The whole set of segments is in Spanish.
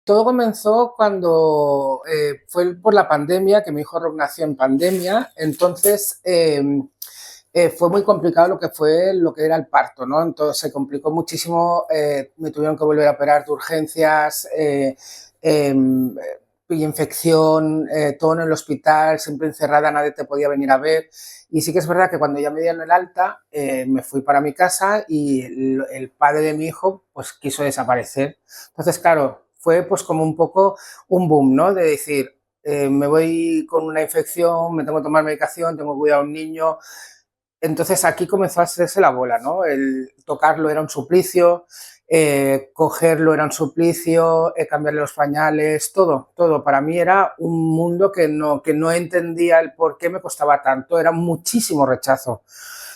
Todo comenzó cuando fue por la pandemia, que mi hijo nació en pandemia, entonces fue muy complicado lo que era el parto, ¿no? Entonces se complicó muchísimo, me tuvieron que volver a operar de urgencias, pillé infección, todo en el hospital, siempre encerrada, nadie te podía venir a ver. Y sí que es verdad que cuando ya me dieron el alta, me fui para mi casa y el padre de mi hijo pues quiso desaparecer. Entonces, claro, fue pues como un poco un boom, ¿no? De decir, me voy con una infección, me tengo que tomar medicación, tengo que cuidar a un niño. Entonces aquí comenzó a hacerse la bola, ¿no? El tocarlo era un suplicio, cogerlo era un suplicio, cambiarle los pañales, todo, todo. Para mí era un mundo que no entendía el por qué me costaba tanto, era muchísimo rechazo.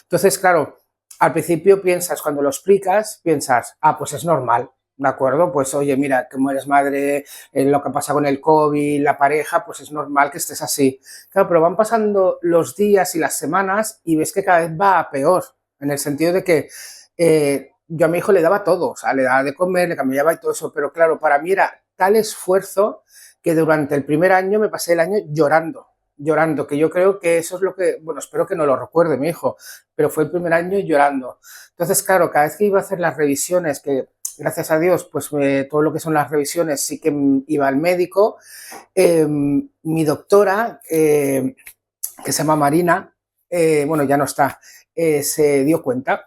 Entonces, claro, al principio piensas, cuando lo explicas, piensas, ah, pues es normal, ¿de acuerdo? Pues oye, mira, como eres madre, lo que pasa con el COVID, la pareja, pues es normal que estés así. Claro, pero van pasando los días y las semanas y ves que cada vez va a peor, en el sentido de que yo a mi hijo le daba todo, o sea, le daba de comer, le cambiaba y todo eso, pero claro, para mí era tal esfuerzo que durante el primer año me pasé el año llorando, que yo creo que eso es lo que, bueno, espero que no lo recuerde mi hijo, pero fue el primer año llorando. Entonces, claro, cada vez que iba a hacer las revisiones, que gracias a Dios, pues todo lo que son las revisiones sí que iba al médico, mi doctora, que se llama Marina, bueno, ya no está, se dio cuenta,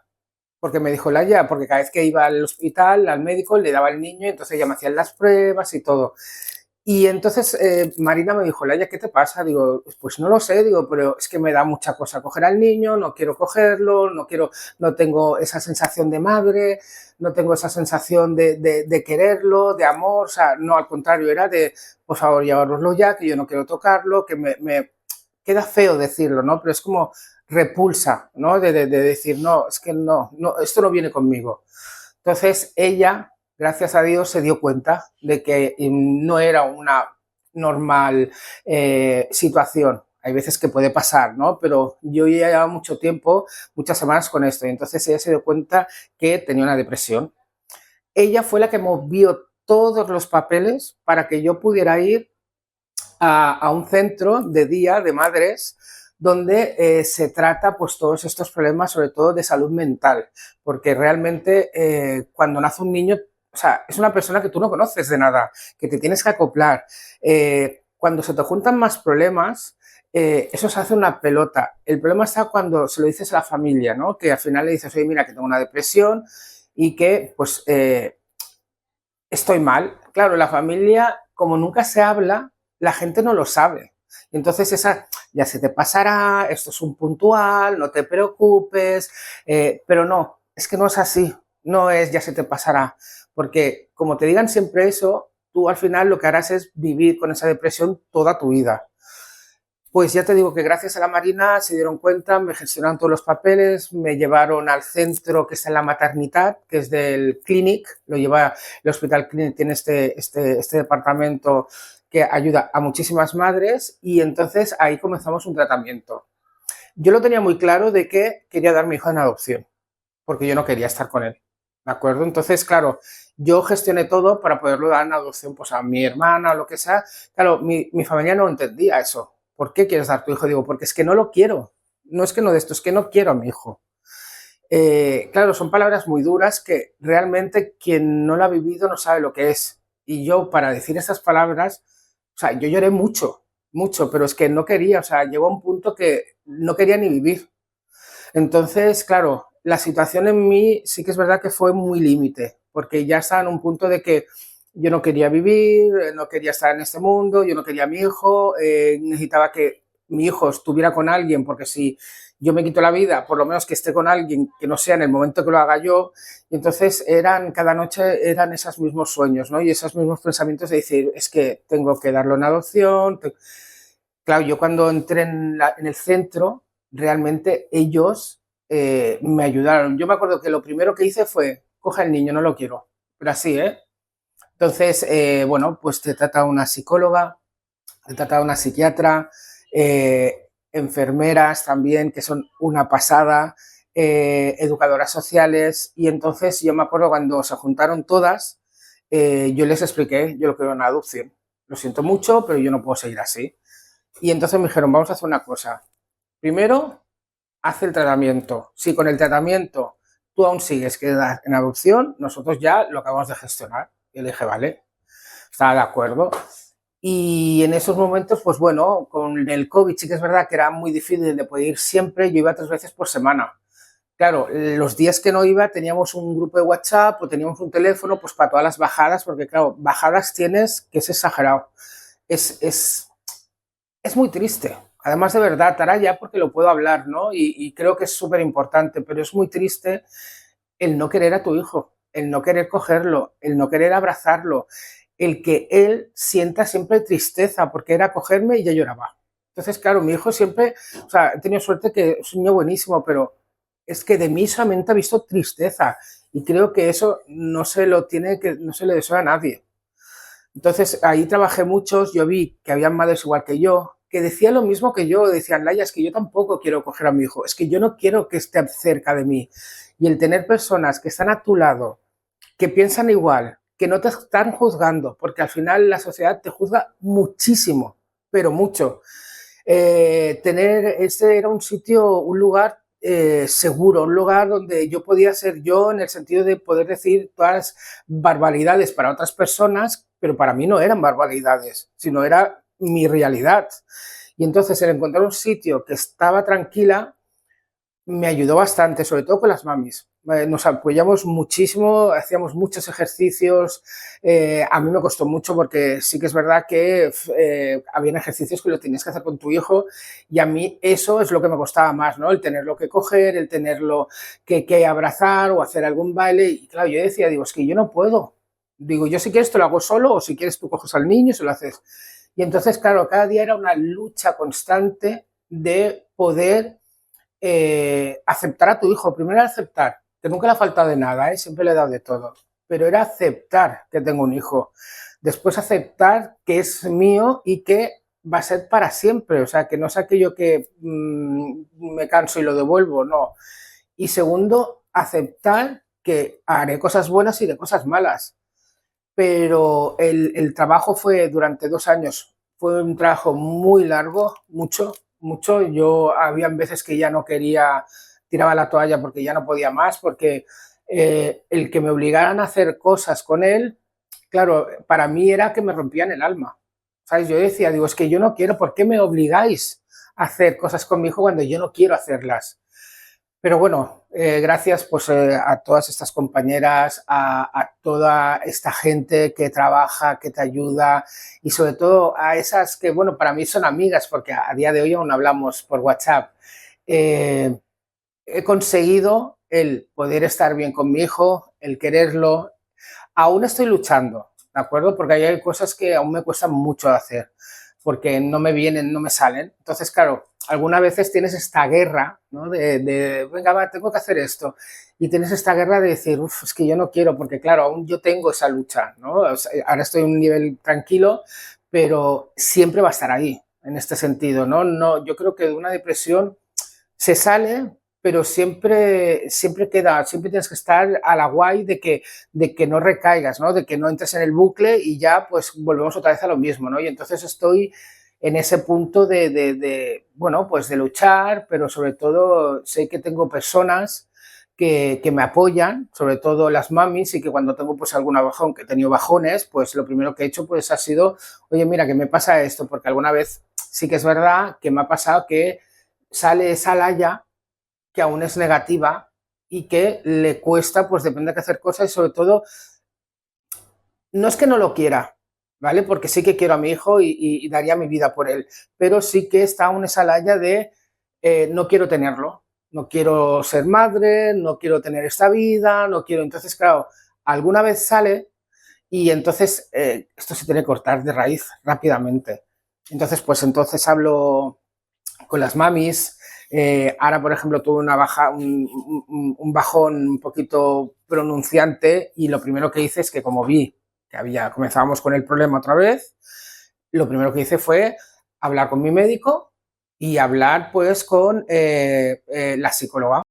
porque me dijo Laia, porque cada vez que iba al hospital, al médico, le daba al niño, y entonces ya me hacían las pruebas y todo. Y entonces Marina me dijo, Laia, ¿qué te pasa? Digo, pues no lo sé, digo, pero es que me da mucha cosa coger al niño, no quiero cogerlo, no quiero, no tengo esa sensación de madre, no tengo esa sensación de quererlo, de amor, o sea, no, al contrario, era de, por favor, llevároslo ya, que yo no quiero tocarlo, que me queda feo decirlo, ¿no? Pero es como repulsa, ¿no? De decir, no, es que no, no, esto no viene conmigo. Entonces ella, gracias a Dios, se dio cuenta de que no era una normal situación. Hay veces que puede pasar, ¿no? Pero yo ya llevaba mucho tiempo, muchas semanas con esto, y entonces ella se dio cuenta que tenía una depresión. Ella fue la que movió todos los papeles para que yo pudiera ir a un centro de día de madres donde se trata pues todos estos problemas, sobre todo de salud mental, porque realmente cuando nace un niño, o sea, es una persona que tú no conoces de nada, que te tienes que acoplar. Cuando se te juntan más problemas, eso se hace una pelota. El problema está cuando se lo dices a la familia, ¿no? Que al final le dices, oye, mira, que tengo una depresión y que pues estoy mal. Claro, la familia, como nunca se habla, la gente no lo sabe. Entonces esa ya se te pasará, esto es un puntual, no te preocupes, pero no, es que no es así, no es ya se te pasará, porque como te digan siempre eso, tú al final lo que harás es vivir con esa depresión toda tu vida. Pues ya te digo que gracias a la Marina se dieron cuenta, me gestionaron todos los papeles, me llevaron al centro que está en la maternidad, que es del Clinic, lo lleva el Hospital Clinic, tiene este departamento que ayuda a muchísimas madres y entonces ahí comenzamos un tratamiento. Yo lo tenía muy claro de que quería dar a mi hijo en adopción, porque yo no quería estar con él, ¿de acuerdo? Entonces, claro, yo gestioné todo para poderlo dar en adopción pues a mi hermana o lo que sea. Claro, mi familia no entendía eso. ¿Por qué quieres dar tu hijo? Digo, porque es que no lo quiero. No es que no de esto, es que no quiero a mi hijo. Claro, son palabras muy duras que realmente quien no lo ha vivido no sabe lo que es. Y yo, para decir esas palabras, o sea, yo lloré mucho, mucho, pero es que no quería, o sea, llegó a un punto que no quería ni vivir. Entonces, claro, la situación en mí sí que es verdad que fue muy límite, porque ya estaba en un punto de que yo no quería vivir, no quería estar en este mundo, yo no quería a mi hijo, necesitaba que mi hijo estuviera con alguien, porque si yo me quito la vida, por lo menos que esté con alguien que no sea en el momento que lo haga yo. Y entonces cada noche eran esos mismos sueños, ¿no? Y esos mismos pensamientos de decir, es que tengo que darlo en adopción. Claro, yo cuando entré en el centro, realmente ellos me ayudaron. Yo me acuerdo que lo primero que hice fue, coja el niño, no lo quiero. Pero así, ¿eh? Entonces, bueno, pues te trata una psicóloga, te trata una psiquiatra, enfermeras también, que son una pasada, educadoras sociales. Y entonces yo me acuerdo cuando se juntaron todas, yo les expliqué, yo lo quiero una adopción. Lo siento mucho, pero yo no puedo seguir así. Y entonces me dijeron, vamos a hacer una cosa. Primero, haz el tratamiento. Si con el tratamiento tú aún sigues en adopción, nosotros ya lo acabamos de gestionar. Y le dije, vale, estaba de acuerdo. Y en esos momentos, pues bueno, con el COVID sí que es verdad que era muy difícil de poder ir siempre. Yo iba 3 veces por semana. Claro, los días que no iba teníamos un grupo de WhatsApp o teníamos un teléfono pues para todas las bajadas, porque claro, bajadas tienes que es exagerado. Es, es, es muy triste. Además de verdad, ahora ya porque lo puedo hablar, ¿no? Y creo que es súper importante, pero es muy triste el no querer a tu hijo, el no querer cogerlo, el no querer abrazarlo, el que él sienta siempre tristeza, porque era cogerme y yo lloraba. Entonces, claro, mi hijo siempre, o sea, he tenido suerte que es un niño buenísimo, pero es que de mí solamente ha visto tristeza y creo que eso no se lo tiene que, no se le desea a nadie. Entonces ahí trabajé muchos, yo vi que habían madres igual que yo, que decían lo mismo que yo, decían, Laia, es que yo tampoco quiero coger a mi hijo, es que yo no quiero que esté cerca de mí. Y el tener personas que están a tu lado, que piensan igual, que no te están juzgando, porque al final la sociedad te juzga muchísimo, pero mucho. Tener ese era un sitio, un lugar seguro, un lugar donde yo podía ser yo en el sentido de poder decir todas las barbaridades para otras personas, pero para mí no eran barbaridades, sino era mi realidad. Y entonces el encontrar un sitio que estaba tranquila me ayudó bastante, sobre todo con las mamis. Nos apoyamos muchísimo, hacíamos muchos ejercicios. A mí me costó mucho porque sí que es verdad que habían ejercicios que lo tenías que hacer con tu hijo y a mí eso es lo que me costaba más, ¿no? El tenerlo que coger, el tenerlo que abrazar o hacer algún baile. Y claro, yo decía, digo, es que yo no puedo. Digo, yo si quieres te lo hago solo o si quieres tú coges al niño y se lo haces. Y entonces, claro, cada día era una lucha constante de poder aceptar a tu hijo. Primero era aceptar, que nunca le ha faltado de nada, siempre le he dado de todo, pero era aceptar que tengo un hijo. Después aceptar que es mío y que va a ser para siempre, o sea, que no es aquello que me canso y lo devuelvo, no. Y segundo, aceptar que haré cosas buenas y de cosas malas. Pero el trabajo fue durante 2 años, fue un trabajo muy largo, mucho, mucho. Yo había veces que ya no quería, tiraba la toalla porque ya no podía más, porque el que me obligaran a hacer cosas con él, claro, para mí era que me rompían el alma. ¿Sabes? Yo decía, digo, es que yo no quiero, ¿por qué me obligáis a hacer cosas con mi hijo cuando yo no quiero hacerlas? Pero bueno, gracias pues, a todas estas compañeras, a toda esta gente que trabaja, que te ayuda y sobre todo a esas que, bueno, para mí son amigas porque a día de hoy aún hablamos por WhatsApp. Eh, He conseguido el poder estar bien con mi hijo, el quererlo. Aún estoy luchando, ¿de acuerdo? Porque hay cosas que aún me cuestan mucho hacer, porque no me vienen, no me salen. Entonces, claro, algunas veces tienes esta guerra, ¿no? Venga, va, tengo que hacer esto. Y tienes esta guerra de decir, uff, es que yo no quiero, porque claro, aún yo tengo esa lucha, ¿no? O sea, ahora estoy en un nivel tranquilo, pero siempre va a estar ahí, en este sentido, ¿no? No, yo creo que de una depresión se sale, pero siempre, siempre queda, siempre tienes que estar a la guay de que no recaigas, ¿no? De que no entres en el bucle y ya pues volvemos otra vez a lo mismo, ¿no? Y entonces estoy en ese punto bueno, pues de luchar, pero sobre todo sé que tengo personas que me apoyan, sobre todo las mamis, y que cuando tengo pues alguna bajón, que he tenido bajones, pues lo primero que he hecho pues ha sido, oye, mira, que me pasa esto, porque alguna vez sí que es verdad que me ha pasado que sale esa Laia que aún es negativa y que le cuesta, pues depende de qué hacer cosas y sobre todo, no es que no lo quiera, ¿vale? Porque sí que quiero a mi hijo y daría mi vida por él, pero sí que está aún esa Laia de no quiero tenerlo, no quiero ser madre, no quiero tener esta vida, no quiero, entonces claro, alguna vez sale y entonces esto se tiene que cortar de raíz rápidamente. Entonces, pues entonces hablo con las mamis. Ahora, por ejemplo, tuve una baja, un bajón un poquito pronunciante y lo primero que hice es que como vi que comenzábamos con el problema otra vez, lo primero que hice fue hablar con mi médico y hablar pues con la psicóloga.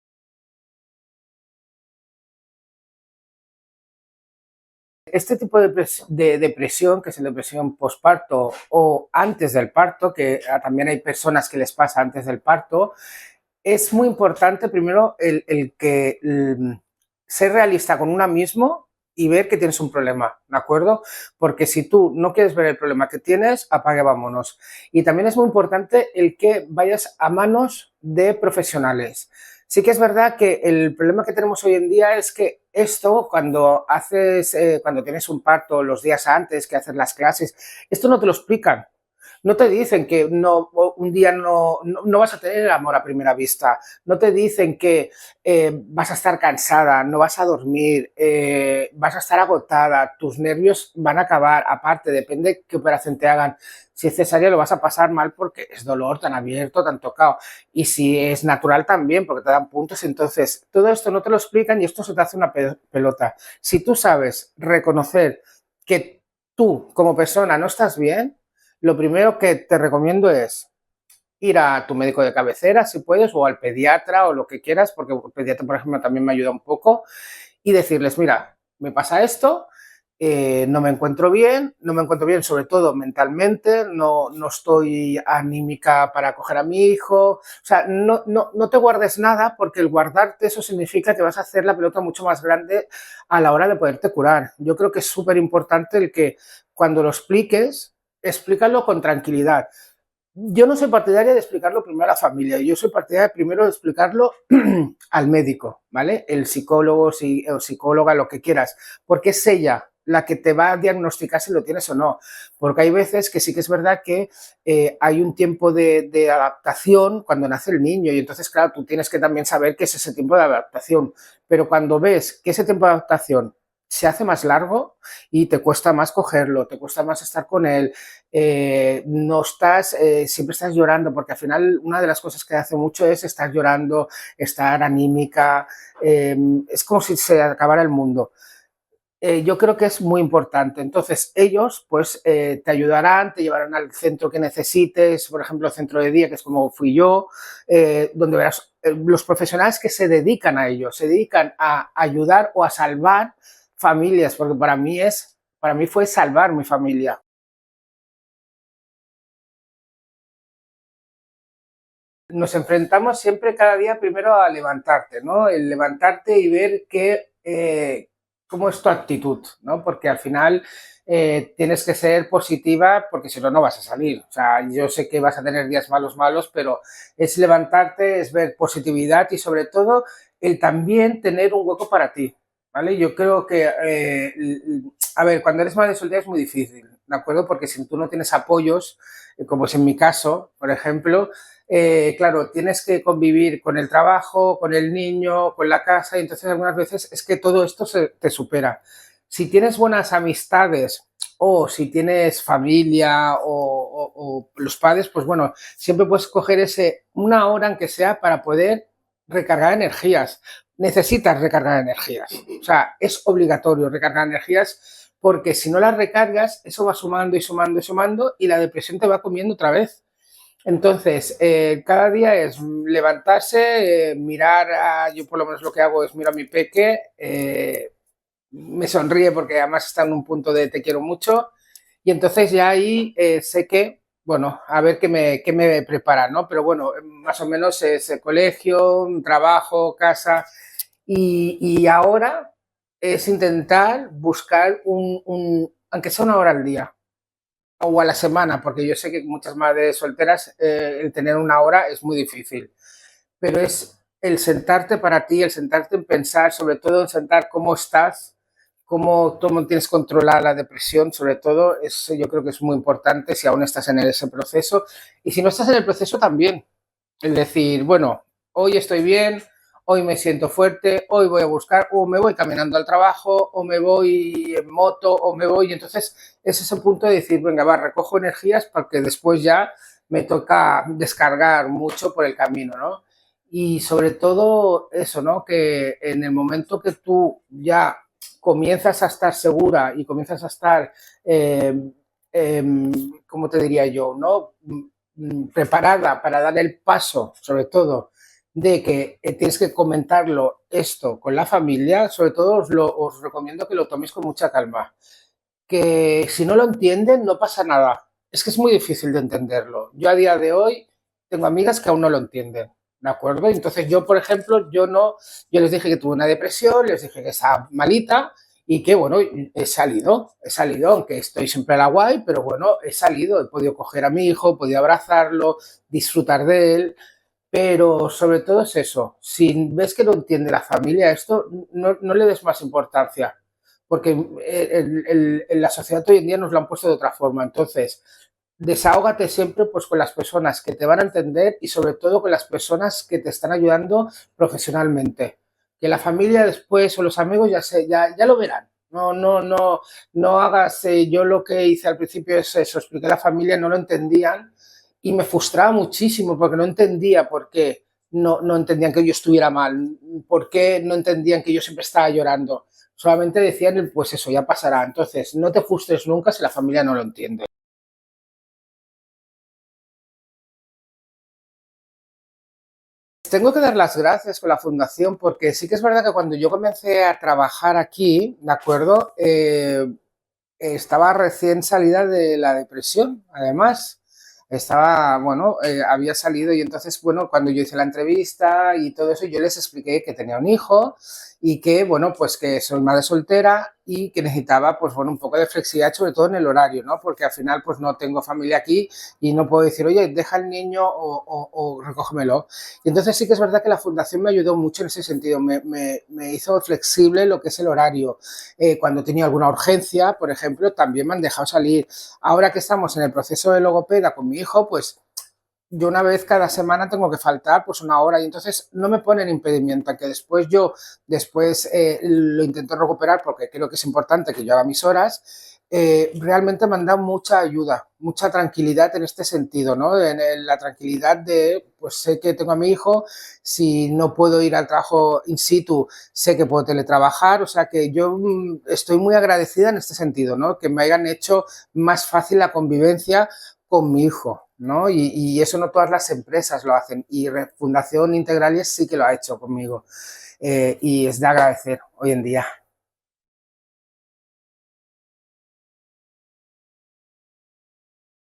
Este tipo de depresión, que es la depresión posparto o antes del parto, que también hay personas que les pasa antes del parto, es muy importante primero ser realista con uno mismo y ver que tienes un problema, ¿de acuerdo? Porque si tú no quieres ver el problema que tienes, apague, vámonos. Y también es muy importante el que vayas a manos de profesionales. Sí que es verdad que el problema que tenemos hoy en día es que esto, cuando tienes un parto los días antes, que haces las clases, esto no te lo explican. No te dicen que un día no vas a tener el amor a primera vista. No te dicen que vas a estar cansada, no vas a dormir, vas a estar agotada, tus nervios van a acabar. Aparte, depende qué operación te hagan. Si es cesárea lo vas a pasar mal porque es dolor tan abierto, tan tocado. Y si es natural también, porque te dan puntos. Entonces, todo esto no te lo explican y esto se te hace una pelota. Si tú sabes reconocer que tú como persona no estás bien, lo primero que te recomiendo es ir a tu médico de cabecera, si puedes, o al pediatra o lo que quieras, porque el pediatra, por ejemplo, también me ayuda un poco, y decirles, mira, me pasa esto, no me encuentro bien, no me encuentro bien sobre todo mentalmente, no estoy anímica para acoger a mi hijo, o sea, no te guardes nada porque el guardarte eso significa que vas a hacer la pelota mucho más grande a la hora de poderte curar. Yo creo que es súper importante el que cuando lo expliques, explícalo con tranquilidad. Yo no soy partidaria de explicarlo primero a la familia, yo soy partidaria primero de explicarlo al médico, ¿vale? El psicólogo o psicóloga, lo que quieras, porque es ella la que te va a diagnosticar si lo tienes o no. Porque hay veces que sí que es verdad que hay un tiempo de adaptación cuando nace el niño y entonces, claro, tú tienes que también saber qué es ese tiempo de adaptación. Pero cuando ves que ese tiempo de adaptación se hace más largo y te cuesta más cogerlo, te cuesta más estar con él, no estás, siempre estás llorando, porque al final una de las cosas que hace mucho es estar llorando, estar anímica, es como si se acabara el mundo. Yo creo que es muy importante. Entonces, ellos pues te ayudarán, te llevarán al centro que necesites, por ejemplo, el centro de día, que es como fui yo, donde verás los profesionales que se dedican a ello, se dedican a ayudar o a salvar familias, porque para mí fue salvar mi familia. Nos enfrentamos siempre cada día primero a levantarte, ¿no? El levantarte y ver cómo es tu actitud, ¿no? Porque al final tienes que ser positiva porque si no, no vas a salir. O sea, yo sé que vas a tener días malos, malos, pero es levantarte, es ver positividad y sobre todo el también tener un hueco para ti, ¿vale? Yo creo que, a ver, cuando eres madre soltera es muy difícil, ¿de acuerdo? Porque si tú no tienes apoyos, como es en mi caso, por ejemplo, claro, tienes que convivir con el trabajo, con el niño, con la casa, y entonces algunas veces es que todo esto te supera. Si tienes buenas amistades o si tienes familia o los padres, pues bueno, siempre puedes coger una hora aunque sea para poder recargar energías. Necesitas recargar energías. O sea, es obligatorio recargar energías porque si no las recargas, eso va sumando y sumando y sumando y la depresión te va comiendo otra vez. Entonces, cada día es levantarse, yo por lo menos lo que hago es miro a mi peque, me sonríe porque además está en un punto de te quiero mucho y entonces ya ahí sé que, bueno, a ver qué me prepara, ¿no? Pero bueno, más o menos es el colegio, trabajo, casa y ahora es intentar buscar aunque sea una hora al día o a la semana, porque yo sé que muchas madres solteras el tener una hora es muy difícil, pero es el sentarte para ti, el sentarte en pensar, sobre todo en sentar cómo estás, cómo tienes controlada la depresión, sobre todo, eso yo creo que es muy importante si aún estás en ese proceso y si no estás en el proceso también, es decir, bueno, hoy estoy bien, hoy me siento fuerte, hoy voy a buscar, o me voy caminando al trabajo, o me voy en moto, o me voy. Y entonces es ese punto de decir, venga, va, recojo energías porque después ya me toca descargar mucho por el camino, ¿no? Y sobre todo eso, ¿no? Que en el momento que tú ya comienzas a estar segura y comienzas a estar, eh, ¿cómo te diría yo? ¿No? Preparada para dar el paso, sobre todo, de que tienes que comentarlo esto con la familia, sobre todo os recomiendo que lo toméis con mucha calma, que si no lo entienden no pasa nada, es que es muy difícil de entenderlo. Yo a día de hoy tengo amigas que aún no lo entienden, ¿de acuerdo? Entonces yo, por ejemplo, yo les dije que tuve una depresión, les dije que estaba malita y que, bueno, he salido, aunque estoy siempre a la guay, pero bueno, he salido, he podido coger a mi hijo, he podido abrazarlo, disfrutar de él, pero sobre todo es eso, si ves que no entiende la familia esto, no le des más importancia, porque en la sociedad hoy en día nos lo han puesto de otra forma. Entonces, desahógate siempre pues con las personas que te van a entender y sobre todo con las personas que te están ayudando profesionalmente. Que la familia después o los amigos ya lo verán. No hagas, yo lo que hice al principio es eso, expliqué a la familia, no lo entendían y me frustraba muchísimo porque no entendía por qué no entendían que yo estuviera mal, por qué no entendían que yo siempre estaba llorando. Solamente decían, pues eso, ya pasará. Entonces, no te frustres nunca si la familia no lo entiende. Tengo que dar las gracias con la fundación porque sí que es verdad que cuando yo comencé a trabajar aquí, ¿de acuerdo? Estaba recién salida de la depresión, además. Estaba, bueno, había salido y entonces, bueno, cuando yo hice la entrevista y todo eso, yo les expliqué que tenía un hijo y que, bueno, pues que soy madre soltera y que necesitaba, pues bueno, un poco de flexibilidad, sobre todo en el horario, ¿no? Porque al final, pues no tengo familia aquí y no puedo decir, oye, deja al niño o recógemelo. Y entonces sí que es verdad que la fundación me ayudó mucho en ese sentido, me hizo flexible lo que es el horario. Cuando tenía alguna urgencia, por ejemplo, también me han dejado salir. Ahora que estamos en el proceso de logopeda con mi hijo, pues yo una vez cada semana tengo que faltar pues una hora y entonces no me ponen impedimento, que después lo intento recuperar porque creo que es importante que yo haga mis horas. Realmente me han dado mucha ayuda, mucha tranquilidad en este sentido, ¿no? En la tranquilidad de, pues sé que tengo a mi hijo, si no puedo ir al trabajo in situ, sé que puedo teletrabajar, o sea que yo estoy muy agradecida en este sentido, ¿no? Que me hayan hecho más fácil la convivencia con mi hijo, ¿no? Y eso no todas las empresas lo hacen. Y Fundación Integrales sí que lo ha hecho conmigo. Y es de agradecer hoy en día.